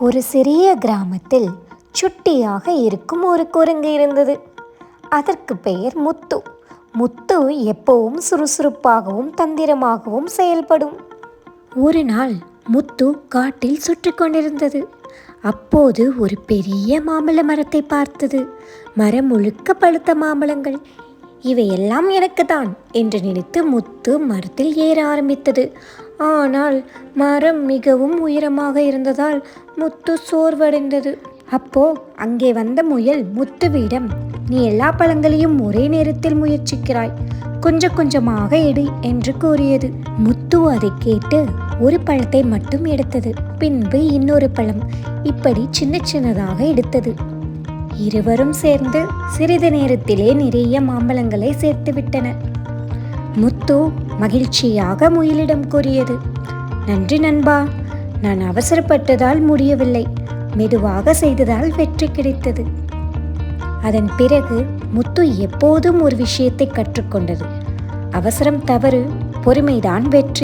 ஒரு சிறிய கிராமத்தில் சுட்டியாக இருக்கும் ஒரு குரங்கு இருந்தது. அதற்கு பெயர் முத்து. முத்து எப்பவும் சுறுசுறுப்பாகவும் தந்திரமாகவும் செயல்படும். ஒரு நாள் முத்து காட்டில் சுற்றி கொண்டிருந்தது. அப்போது ஒரு பெரிய மாம்பழ மரத்தை பார்த்தது. மரம் முழுக்க பழுத்த மாம்பழங்கள். இவையெல்லாம் எனக்கு தான் என்று நினைத்து முத்து மரத்தில் ஏற ஆரம்பித்தது. ஆனால் மரம் மிகவும் உயரமாக இருந்ததால் முத்து சோர்வடைந்தது. அப்போ அங்கே வந்த முயல் முத்துவிடம், நீ எல்லா பழங்களையும் ஒரே நேரத்தில் முயற்சிக்கிறாய், கொஞ்சம் கொஞ்சமாக எடு என்று கூறியது. முத்து அதை கேட்டு ஒரு பழத்தை மட்டும் எடுத்தது. பின்பு இன்னொரு பழம், இப்படி சின்ன சின்னதாக எடுத்தது. இருவரும் சேர்ந்து சிறிது நேரத்திலே நிறைய மாம்பழங்களை சேர்த்து விட்டனர். முத்து மகிழ்ச்சியாக முயலிடம் கூறியது, நன்றி நண்பா, நான் அவசரப்பட்டதால் முடியவில்லை, மெதுவாக செய்ததால் வெற்றி கிடைத்தது. அதன் பிறகு முத்து எப்போதும் ஒரு விஷயத்தை கற்றுக்கொண்டது. அவசரம் தவறு, பொறுமைதான் வெற்றி.